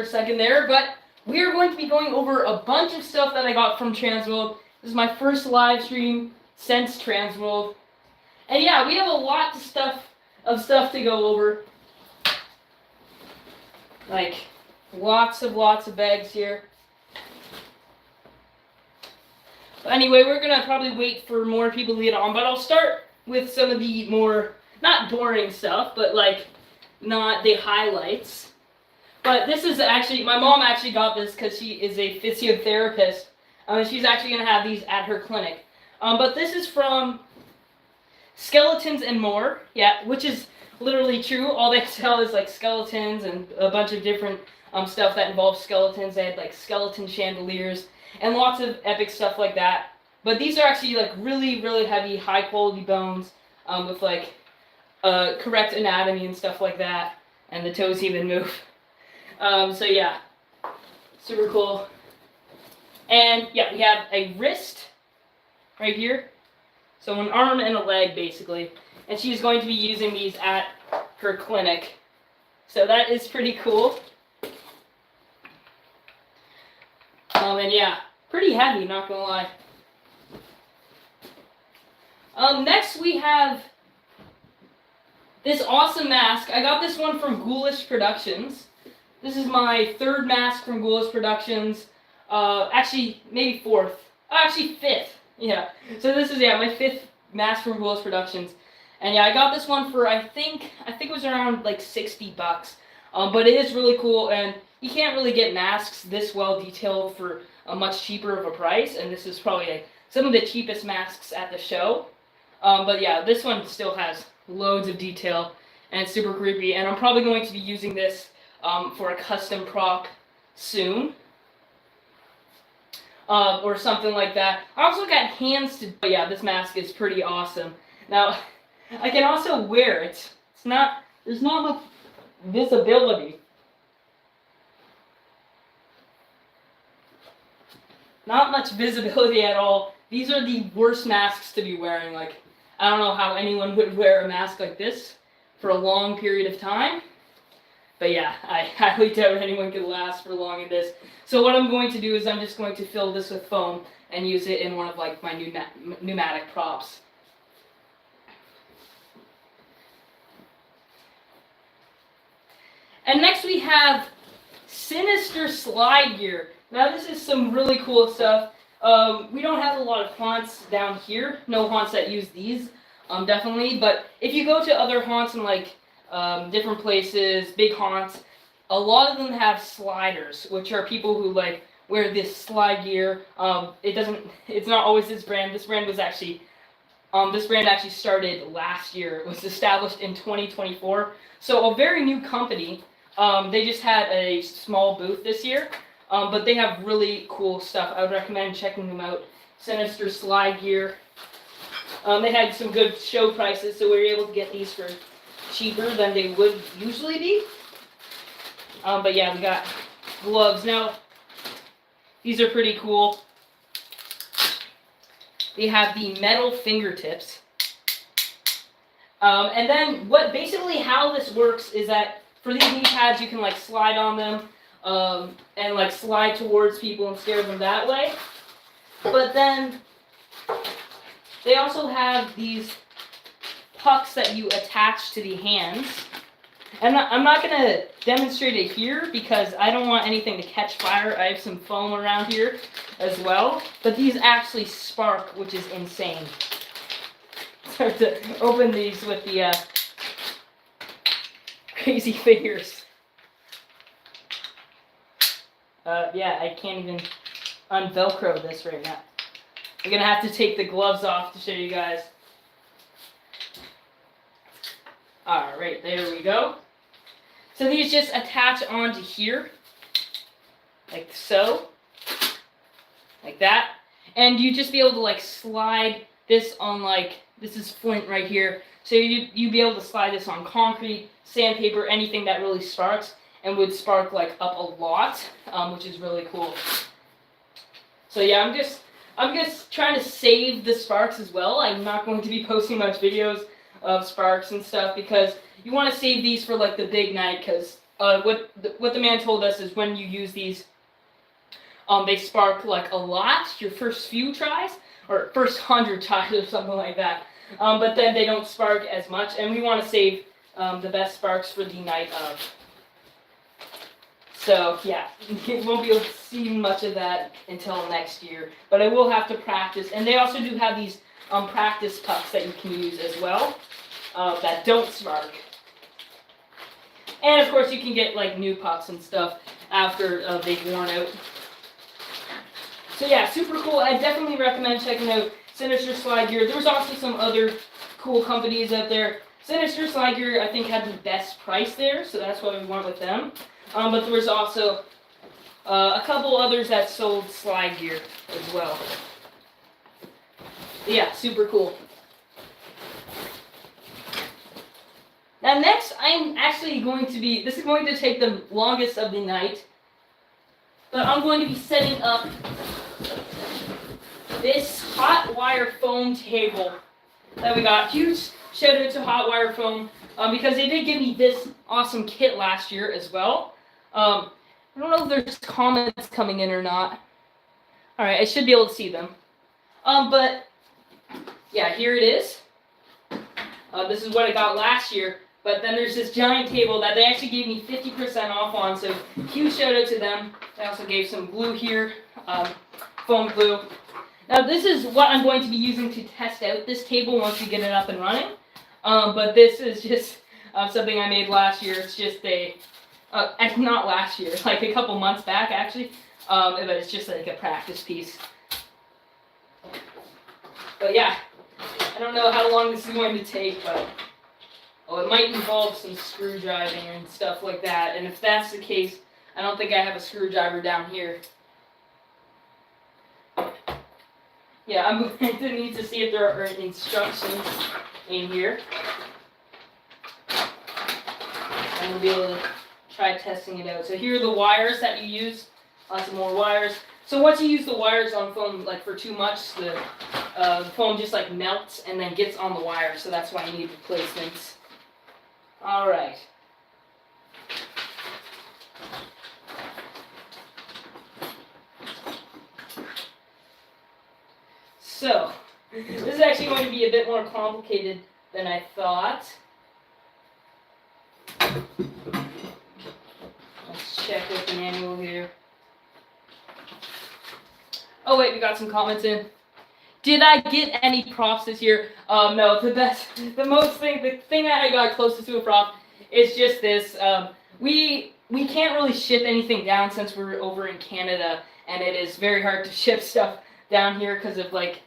a second there, but we are going to be going over a bunch of stuff that I got from Transworld. This is my first live stream since Transworld. And yeah, we have a lot of stuff to go over. Like, lots of bags here. But anyway, we're going to probably wait for more people to get on, but I'll start with some of the more, not boring stuff, but like, not the highlights. But this is actually, my mom actually got this because she is a physiotherapist. She's actually going to have these at her clinic. But this is from Skeletons and More, yeah, which is literally true. All they sell is like skeletons and a bunch of different stuff that involves skeletons. They had like skeleton chandeliers and lots of epic stuff like that. But these are actually like really heavy, high quality bones with like correct anatomy and stuff like that. And the toes even move. So yeah, super cool. And yeah, we have a wrist right here. So an arm and a leg basically. And she's going to be using these at her clinic. So that is pretty cool. And yeah, pretty heavy, not gonna lie. Next we have this awesome mask. I got this one from Ghoulish Productions. This is my third mask from Ghoulish Productions. Actually, maybe fourth. Actually, fifth. Yeah. So this is, yeah, my fifth mask from Ghoulish Productions. And yeah, I got this one for, I think it was around like $60. But it is really cool, and you can't really get masks this well detailed for a much cheaper of a price. And this is probably like some of the cheapest masks at the show. But yeah, this one still has loads of detail and it's super creepy. And I'm probably going to be using this for a custom prop soon. Or something like that. I also got hands to, but yeah, this mask is pretty awesome. Now, I can also wear it. There's not much visibility. Not much visibility at all. These are the worst masks to be wearing. Like, I don't know how anyone would wear a mask like this for a long period of time. But yeah, I highly doubt anyone could last for long in this. So what I'm going to do is I'm just going to fill this with foam and use it in one of like my pneumatic props. And next we have Sinister Slide Gear. Now this is some really cool stuff. We don't have a lot of haunts down here. No haunts that use these, definitely. But if you go to other haunts in like different places, big haunts, a lot of them have sliders, which are people who like wear this slide gear. It's not always this brand. This brand actually started last year. It was established in 2024. So a very new company. They just had a small booth this year, but they have really cool stuff. I would recommend checking them out. Sinister Slide Gear. They had some good show prices, so we were able to get these for cheaper than they would usually be. But yeah, we got gloves. Now, these are pretty cool. They have the metal fingertips. And then basically how this works is that for these knee pads, you can like slide on them and like slide towards people and scare them that way. But then they also have these pucks that you attach to the hands. And I'm not going to demonstrate it here because I don't want anything to catch fire. I have some foam around here as well. But these actually spark, which is insane. Start to open these with the crazy fingers. Yeah, I can't even unvelcro this right now. I'm going to have to take the gloves off to show you guys. Alright, there we go. So these just attach onto here, like so, like that. And you just be able to like slide this on like, this is flint right here. So you'd be able to slide this on concrete, sandpaper, anything that really sparks and would spark like up a lot, which is really cool. So yeah, I'm just trying to save the sparks as well. I'm not going to be posting much videos of sparks and stuff because you want to save these for like the big night because what the man told us is when you use these, they spark like a lot your first few tries or first 100 tries or something like that. But then they don't spark as much, and we want to save the best sparks for the night of. So yeah, you won't be able to see much of that until next year. But I will have to practice, and they also do have these practice pucks that you can use as well that don't spark. And of course, you can get like new pucks and stuff after they've worn out. So yeah, super cool. I definitely recommend checking out Sinister Slide Gear. There's also some other cool companies out there. Sinister Slide Gear, I think, had the best price there, so that's why we went with them. But there was also a couple others that sold slide gear as well. Yeah, super cool. Now next, I'm actually going to be, this is going to take the longest of the night, but I'm going to be setting up this hot wire foam table that we got. Huge shout out to Hot Wire Foam because they did give me this awesome kit last year as well. I don't know if there's comments coming in or not. Alright, I should be able to see them. But yeah, here it is. This is what I got last year. But then there's this giant table that they actually gave me 50% off on, so huge shout out to them. They also gave some glue here, foam glue. Now this is what I'm going to be using to test out this table once we get it up and running. But this is just something I made last year. It's just not last year, like a couple months back actually. But it's just like a practice piece. But yeah, I don't know how long this is going to take, but it might involve some screwdriving and stuff like that. And if that's the case, I don't think I have a screwdriver down here. Yeah, I'm going to need to see if there are instructions in here. And we'll be able to try testing it out. So here are the wires that you use. Lots of more wires. So once you use the wires on foam like for too much, the foam just like melts and then gets on the wire. So that's why you need replacements. All right. So this is actually going to be a bit more complicated than I thought. Let's check with the manual here. Oh wait, we got some comments in. Did I get any props this year? No, the thing that I got closest to a prop is just this. We can't really ship anything down since we're over in Canada, and it is very hard to ship stuff down here because of like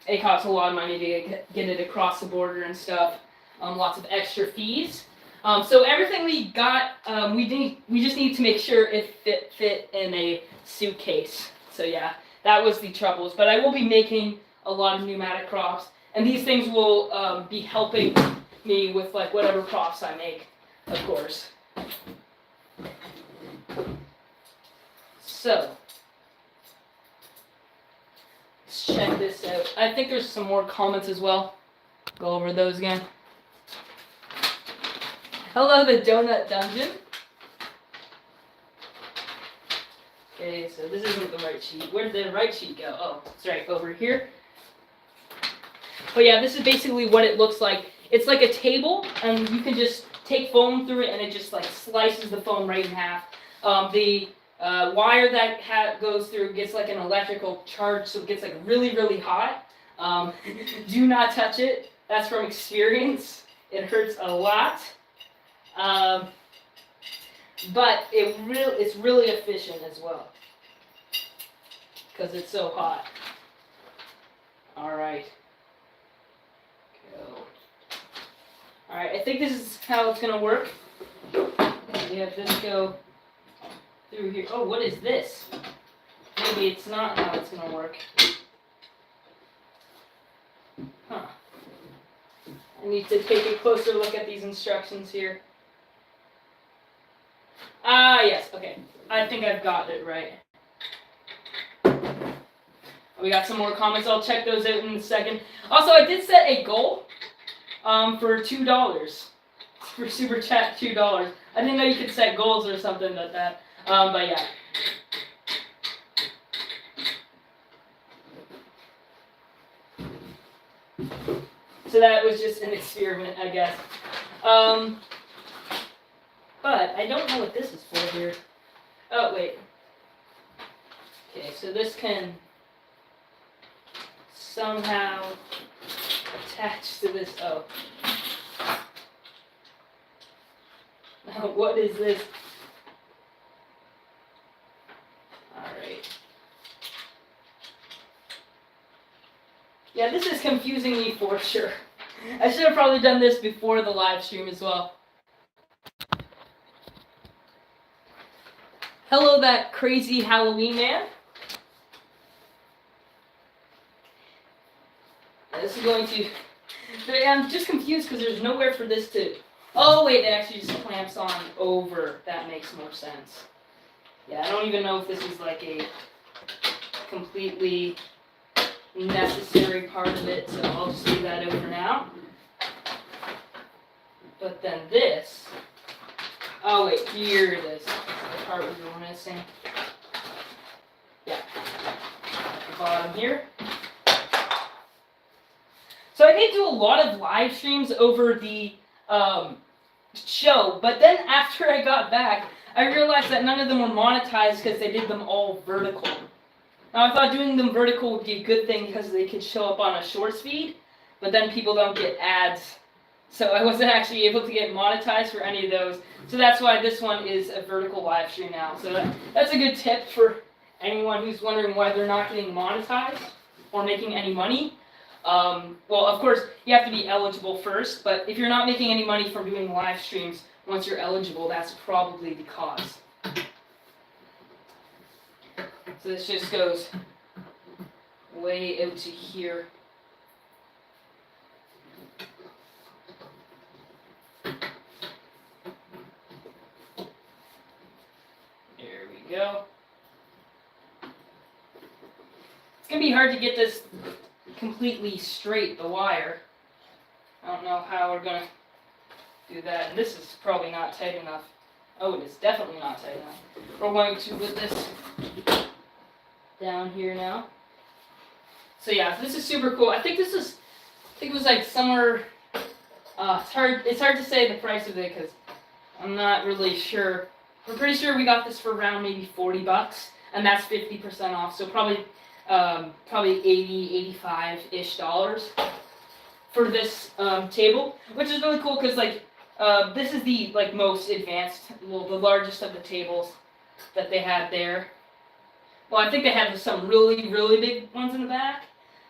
it costs a lot of money to get it across the border and stuff. Lots of extra fees. So everything we got, we just need to make sure it fit in a suitcase. So yeah, that was the troubles. But I will be making a lot of pneumatic props, and these things will be helping me with like whatever props I make, of course. So let's check this out. I think there's some more comments as well. Go over those again. Hello, the Donut Dungeon. Okay, so this isn't the right sheet. Where did the right sheet go? Oh, it's right over here. But yeah, this is basically what it looks like. It's like a table, and you can just take foam through it, and it just like slices the foam right in half. The wire that goes through gets like an electrical charge, so it gets like really, really hot. Do not touch it. That's from experience. It hurts a lot. But it's really efficient as well because it's so hot. All right. Go. All right. I think this is how it's gonna work. We have this go through here. Oh, what is this? Maybe it's not how it's gonna work. Huh. I need to take a closer look at these instructions here. Ah, yes, okay. I think I've got it right. We got some more comments. I'll check those out in a second. Also, I did set a goal for $2 for super chat $2. I didn't know you could set goals or something like that. But yeah. So that was just an experiment, I guess. But I don't know what this is for here. Oh, wait. Okay, so this can somehow attach to this. Oh. Now, what is this? Alright. Yeah, this is confusing me for sure. I should have probably done this before the live stream as well. Hello, that crazy Halloween man. This is going to... I'm just confused because there's nowhere for this to... Oh, wait, it actually just clamps on over. That makes more sense. Yeah, I don't even know if this is like a completely necessary part of it, so I'll just leave that over now. But then this... Oh, wait, here it is. The part we were missing. Yeah. At the bottom here. So I did do a lot of live streams over the show, but then after I got back, I realized that none of them were monetized because they did them all vertical. Now I thought doing them vertical would be a good thing because they could show up on a shorts feed, but then people don't get ads. So I wasn't actually able to get monetized for any of those. So that's why this one is a vertical live stream now. So that's a good tip for anyone who's wondering why they're not getting monetized or making any money. Well, of course, you have to be eligible first, but if you're not making any money from doing live streams, once you're eligible, that's probably the cause. So this just goes way out to here. There we go. It's going to be hard to get this completely straight, the wire. I don't know how we're going to do that. And this is probably not tight enough. Oh, it is definitely not tight enough. We're going to put this down here now. So yeah, this is super cool. I think it was like somewhere, it's hard to say the price of it because I'm not really sure. We're pretty sure we got this for around maybe $40, and that's 50% off. So probably 80, $85-ish for this table, which is really cool because like this is the like most advanced, well, the largest of the tables that they had there. Well, I think they had some really, really big ones in the back,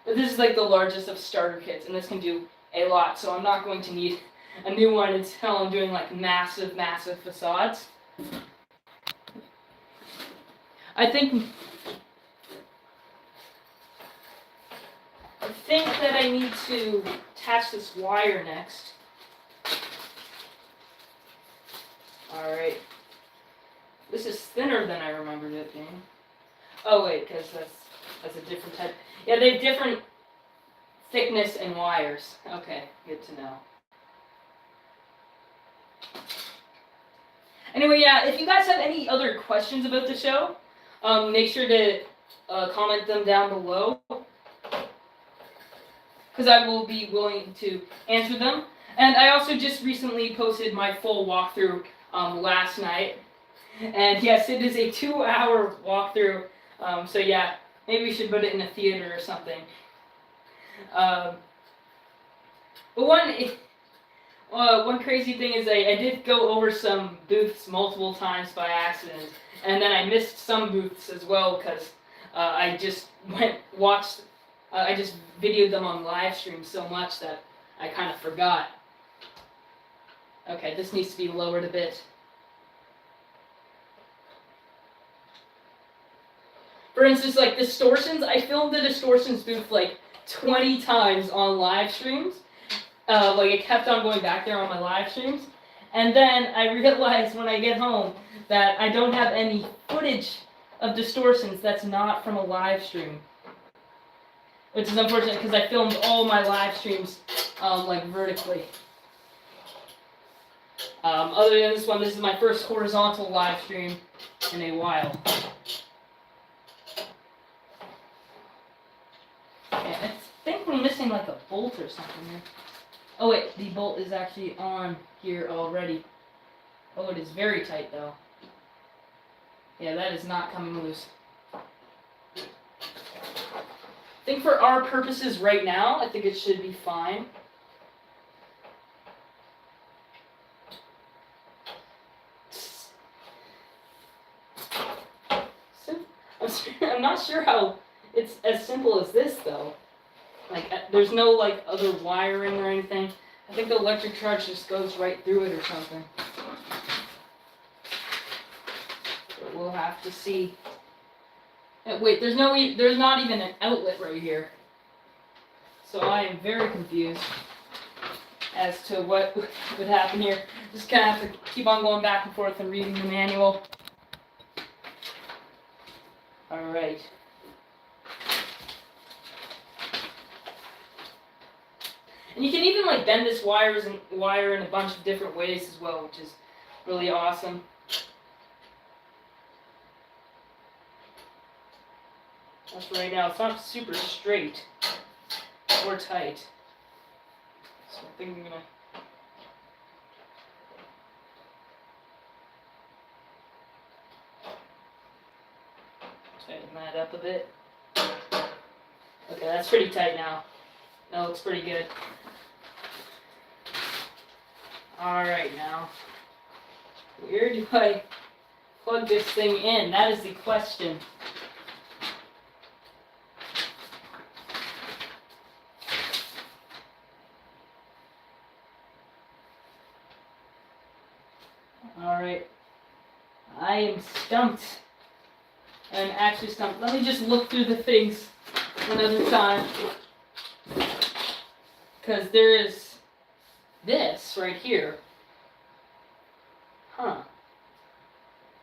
but this is like the largest of starter kits, and this can do a lot. So I'm not going to need a new one until I'm doing like massive, massive facades. I think that I need to attach this wire next. Alright. This is thinner than I remembered it being. Oh wait, because that's a different type. Yeah, they have different thickness and wires. Okay, good to know. Anyway, yeah, if you guys have any other questions about the show, make sure to comment them down below, because I will be willing to answer them. And I also just recently posted my full walkthrough last night. And yes, it is a 2-hour walkthrough. So yeah, maybe we should put it in a theater or something. But one crazy thing is I did go over some booths multiple times by accident. And then I missed some booths as well because I just I just videoed them on live stream so much that I kind of forgot. Okay, this needs to be lowered a bit. For instance, like distortions, I filmed the distortions booth like 20 times on live streams. Like it kept on going back there on my live streams. And then I realized when I get home that I don't have any footage of distortions that's not from a live stream. Which is unfortunate because I filmed all my live streams like vertically. Other than this one, this is my first horizontal live stream in a while. Okay, I think we're missing like a bolt or something here. Oh wait, the bolt is actually on here already. Oh, it is very tight though. Yeah, that is not coming loose. I think for our purposes right now, I think it should be fine. I'm not sure how it's as simple as this though. Like, there's no like other wiring or anything. I think the electric charge just goes right through it or something. But we'll have to see. Wait, there's not even an outlet right here. So I am very confused as to what would happen here. Just kind of have to keep on going back and forth and reading the manual. All right. And you can even like bend this wire in a bunch of different ways as well, which is really awesome. That's right now, it's not super straight or tight. So I think I'm gonna tighten that up a bit. Okay, that's pretty tight now. That looks pretty good. Alright now, where do I plug this thing in? That is the question. Alright, I am stumped. I'm actually stumped. Let me just look through the things another time. Because there is this right here. Huh.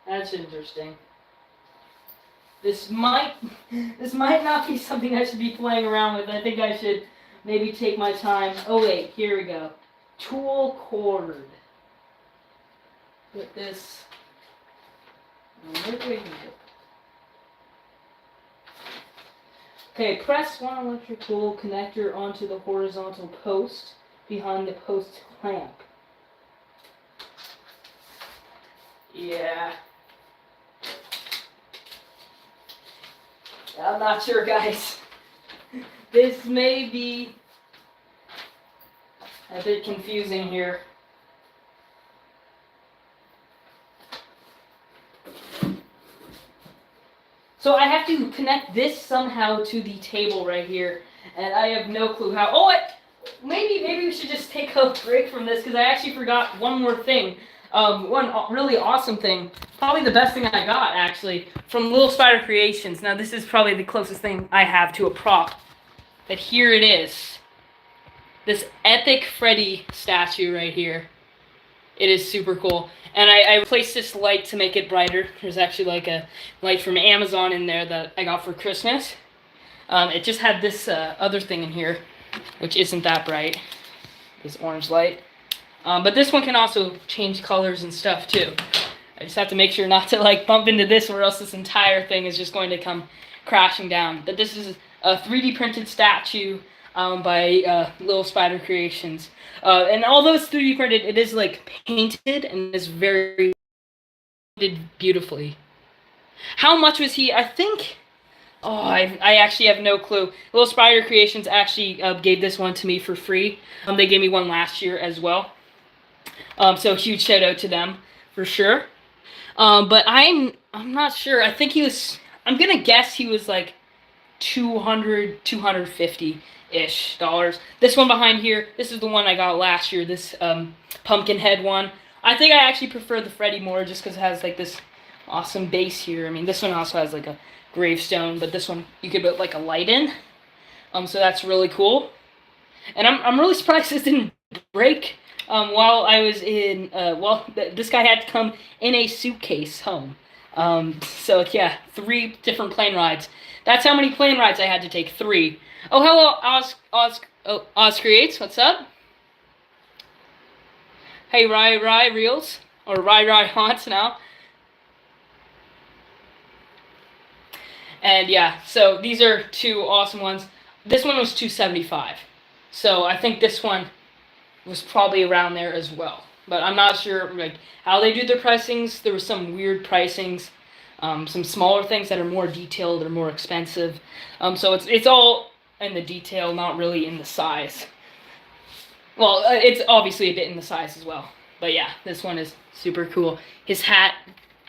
That's interesting. This might not be something I should be playing around with. I think I should maybe take my time. Oh wait, here we go. Tool cord. Put this right here. Okay, press one electrical connector onto the horizontal post behind the post clamp. Yeah. I'm not sure, guys. This may be a bit confusing here. So I have to connect this somehow to the table right here, and I have no clue how. Oh, maybe we should just take a break from this, because I actually forgot one more thing. One really awesome thing, probably the best thing I got actually, from Little Spider Creations. Now this is probably the closest thing I have to a prop, but here it is. This epic Freddy statue right here. It is super cool. And I replaced this light to make it brighter. There's actually like a light from Amazon in there that I got for Christmas. It just had this other thing in here, which isn't that bright. This orange light. But this one can also change colors and stuff too. I just have to make sure not to like bump into this, or else this entire thing is just going to come crashing down. But this is a 3D printed statue by Little Spider Creations. And although it's 3D printed, it is like painted and is very painted beautifully. How much was he? I think. Oh, I actually have no clue. Little Spider Creations actually gave this one to me for free. They gave me one last year as well. So huge shout out to them for sure. But I'm not sure. I think he was. I'm gonna guess he was like $250-ish dollars. This one behind here, this is the one I got last year, this pumpkin head one. I think I actually prefer the Freddy more, just because it has like this awesome base here. I mean, this one also has like a gravestone, but this one you could put like a light in. So that's really cool. And I'm really surprised this didn't break while I was in, this guy had to come in a suitcase home. So yeah, 3 different plane rides. That's how many plane rides I had to take, 3. Oh, hello, Oz Creates, what's up? Hey Rai Reels, or Rai Haunts now. And yeah, so these are two awesome ones. This one was $275, so I think this one was probably around there as well. But I'm not sure like how they do their pricings. There was some weird pricings, some smaller things that are more detailed or more expensive. So it's all in the detail, not really in the size. Well, it's obviously a bit in the size as well. But yeah, this one is super cool. His hat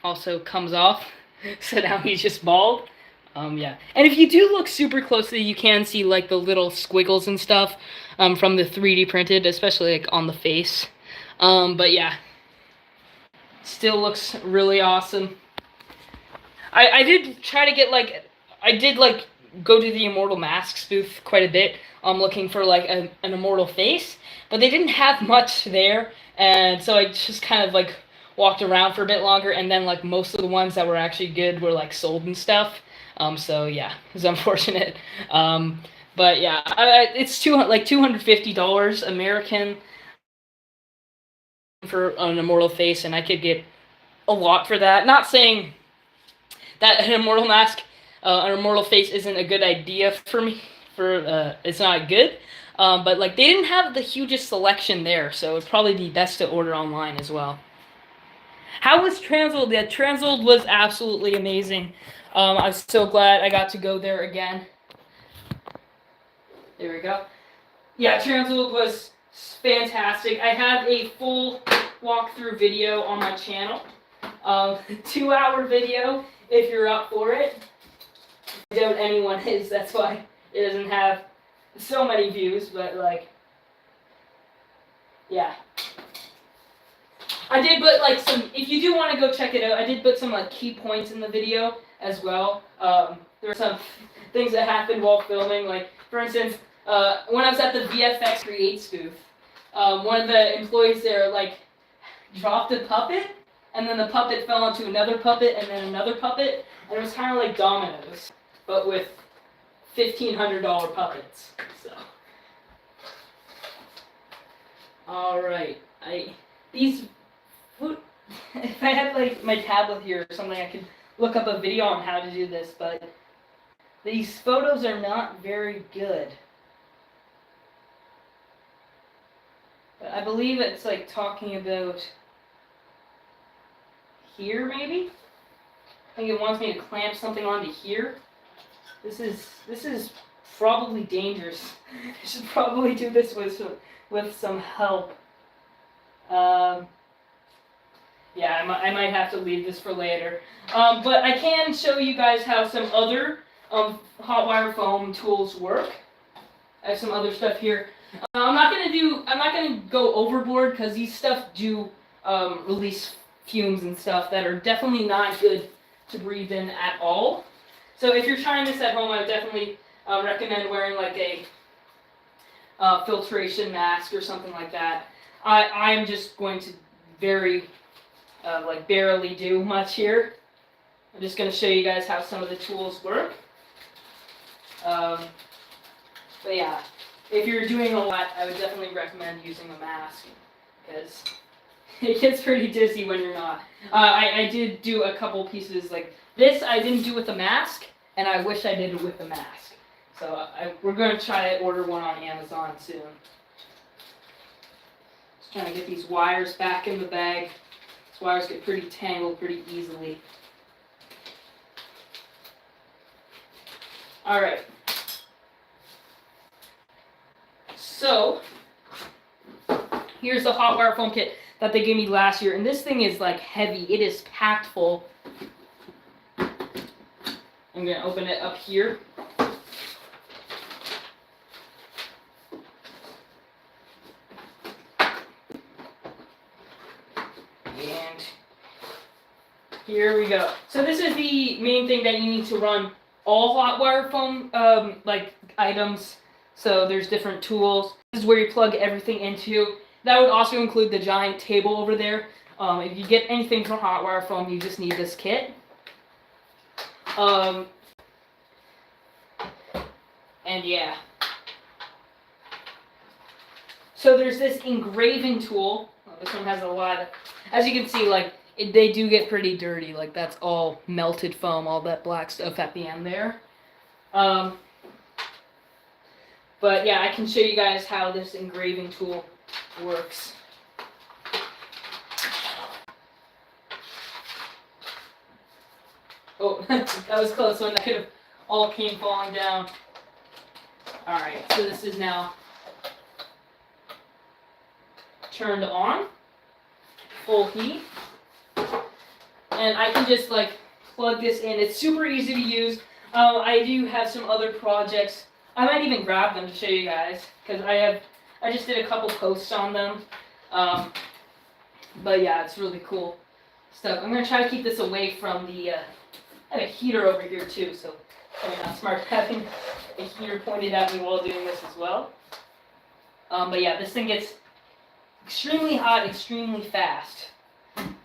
also comes off, so now he's just bald. Yeah. And if you do look super closely, you can see like the little squiggles and stuff from the 3D printed, especially like on the face. But yeah, still looks really awesome. I did try to get like, I did like go to the Immortal Masks booth quite a bit, looking for like an Immortal face, but they didn't have much there, and so I just kind of like walked around for a bit longer, and then like most of the ones that were actually good were like sold and stuff. So yeah, it's unfortunate. But yeah, it's $250 American for an Immortal face, and I could get a lot for that. Not saying that an Immortal mask, an Immortal face isn't a good idea for me. It's not good, but like they didn't have the hugest selection there, so it'd probably be best to order online as well. How was Transworld? Yeah, Transworld was absolutely amazing. I'm so glad I got to go there again. There we go. Yeah, Transworld was fantastic. I have a full walkthrough video on my channel. 2-hour video if you're up for it. I doubt anyone is, that's why it doesn't have so many views, but like, yeah. I did put like some, if you do want to go check it out, I did put some like key points in the video as well. There were some things that happened while filming, like for instance, when I was at the VFX Creates booth, one of the employees there like dropped a puppet, and then the puppet fell onto another puppet, and then another puppet, and it was kind of like dominoes, but with $1,500 puppets. So, all right, if I had like my tablet here or something, I could look up a video on how to do this, but these photos are not very good. But I believe it's like talking about here, maybe? I think it wants me to clamp something onto here. This is probably dangerous. I should probably do this with some help. Yeah, I might have to leave this for later. But I can show you guys how some other hot wire foam tools work. I have some other stuff here. I'm not gonna go overboard because these stuff do release fumes and stuff that are definitely not good to breathe in at all. So if you're trying this at home, I would definitely recommend wearing like a filtration mask or something like that. I'm just going to barely do much here. I'm just going to show you guys how some of the tools work. But yeah, if you're doing a lot, I would definitely recommend using a mask because it gets pretty dizzy when you're not. I did do a couple pieces like this. I didn't do with a mask, and I wish I did it with a mask. So we're going to try to order one on Amazon soon. Just trying to get these wires back in the bag. These wires get pretty tangled pretty easily. All right. So here's the hot wire foam kit that they gave me last year, and this thing is like heavy. It is packed full. I'm gonna open it up here. And here we go. So this is the main thing that you need to run all hot wire foam like items. So there's different tools. This is where you plug everything into. That would also include the giant table over there. If you get anything from hot wire foam, you just need this kit. And yeah. So there's this engraving tool. Let This one has a lot of, as you can see, like, they do get pretty dirty. Like, that's all melted foam, all that black stuff at the end there. But yeah, I can show you guys how this engraving tool works. Oh, that was close one. That could have all came falling down. Alright, so this is now turned on, full heat. And I can just like plug this in. It's super easy to use. I do have some other projects. I might even grab them to show you guys because I just did a couple posts on them. But yeah, it's really cool stuff. I'm gonna try to keep this away from the. I have a heater over here too, so I'm not smart having a heater pointed at me while doing this as well. But yeah, this thing gets extremely hot, extremely fast.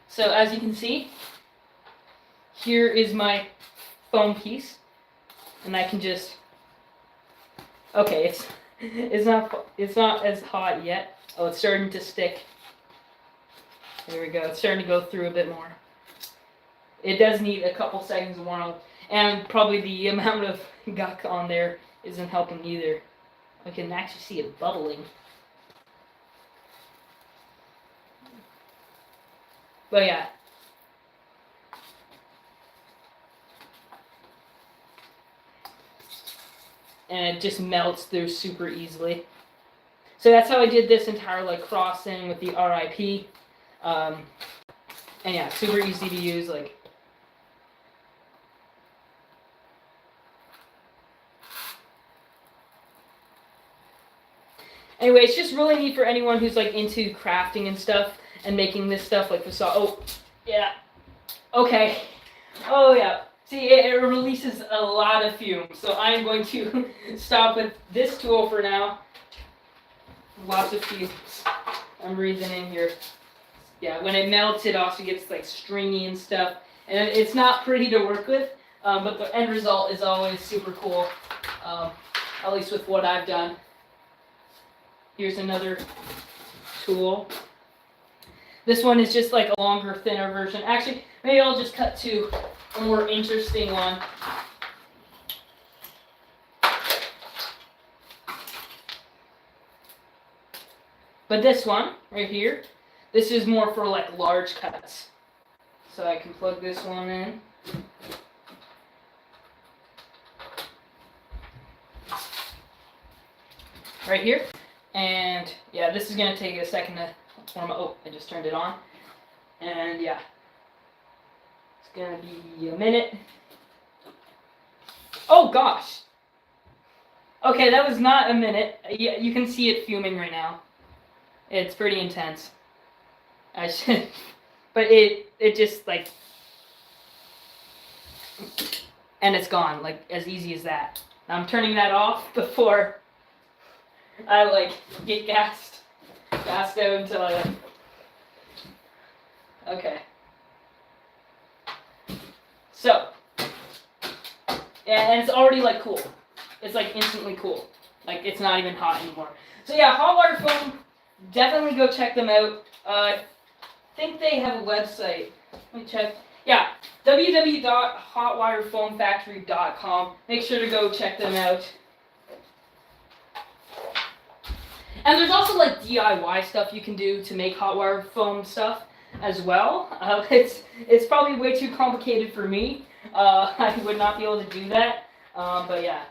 So as you can see, here is my foam piece, and I can just. Okay, it's not as hot yet. Oh, it's starting to stick. There we go. It's starting to go through a bit more. It does need a couple seconds of warm up, and probably the amount of gunk on there isn't helping either. I can actually see it bubbling. But yeah. And it just melts through super easily. So that's how I did this entire like crossing with the RIP. And yeah, super easy to use. Like. Anyway, it's just really neat for anyone who's like into crafting and stuff and making this stuff like facade. Oh, yeah. Okay. Oh, yeah. See, it releases a lot of fumes, so I'm going to stop with this tool for now. Lots of fumes. I'm breathing in here. Yeah, when it melts, it also gets like stringy and stuff, and it's not pretty to work with, but the end result is always super cool, at least with what I've done. Here's another tool. This one is just like a longer, thinner version. Actually, maybe I'll just cut to a more interesting one. But this one, right here, this is more for like large cuts. So I can plug this one in. Right here. And yeah, this is going to take a second to form. Oh, I just turned it on. And yeah. It's going to be a minute. Oh gosh. Okay, that was not a minute. Yeah, you can see it fuming right now. It's pretty intense. I should, but it just like, and it's gone, like as easy as that. I'm turning that off before I like get gassed out until I like, okay. So, yeah, and it's already like cool. It's like instantly cool. Like it's not even hot anymore. So yeah, hot water foam, definitely go check them out. I think they have a website. Let me check. Yeah, www.hotwirefoamfactory.com. Make sure to go check them out. And there's also like DIY stuff you can do to make hot wire foam stuff as well. It's probably way too complicated for me. I would not be able to do that. But yeah.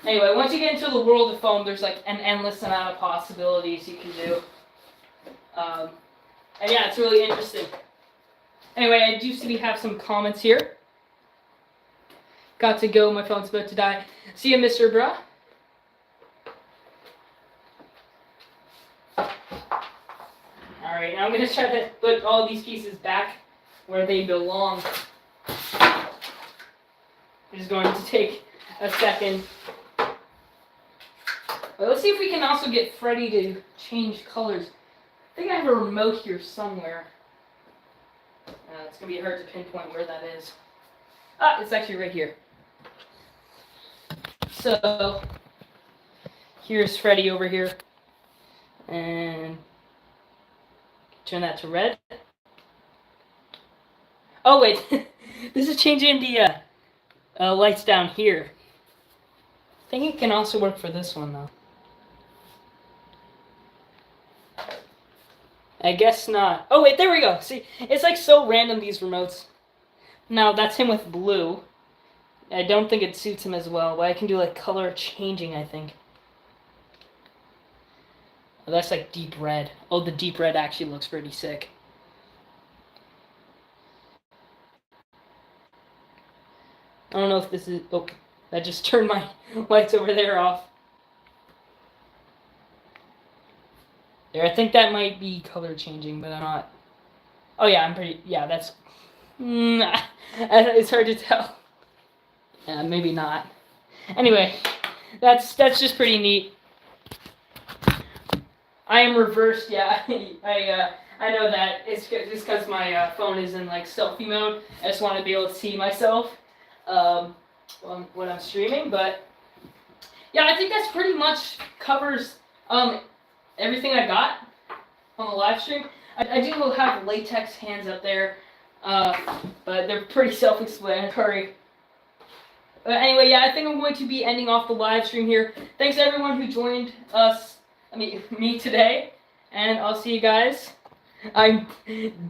Anyway, once you get into the world of foam, there's like an endless amount of possibilities you can do. And yeah, it's really interesting. Anyway, I do see we have some comments here. Got to go, my phone's about to die. See you, Mr. Bruh. Alright, now I'm going to try to put all these pieces back where they belong. It's going to take a second. But let's see if we can also get Freddy to change colors. I think I have a remote here somewhere. It's going to be hard to pinpoint where that is. Ah, it's actually right here. So, here's Freddy over here. And Turn that to red. Oh wait, this is changing the lights down here. I think it can also work for this one though. I guess not. Oh wait, there we go. See, it's like so random, these remotes. Now that's him with blue. I don't think it suits him as well, but I can do like color changing, I think. Oh, that's like deep red. Oh, the deep red actually looks pretty sick. I don't know if this is... Oh, that just turned my lights over there off. There, I think that might be color changing, but I'm not... Oh yeah, I'm pretty... Yeah, that's... It's hard to tell. Maybe not. Anyway, that's just pretty neat. I am reversed, yeah. I know that. It's just because my phone is in like selfie mode. I just want to be able to see myself when I'm streaming. But yeah, I think that's pretty much covers everything I got on the live stream. I do have latex hands up there, but they're pretty self-explanatory. But anyway, yeah, I think I'm going to be ending off the live stream here. Thanks everyone who joined me today, and I'll see you guys. I'm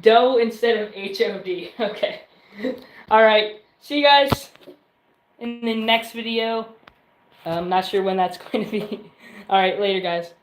Doe instead of HOD. Okay. Alright, see you guys in the next video. I'm not sure when that's going to be. Alright, later guys.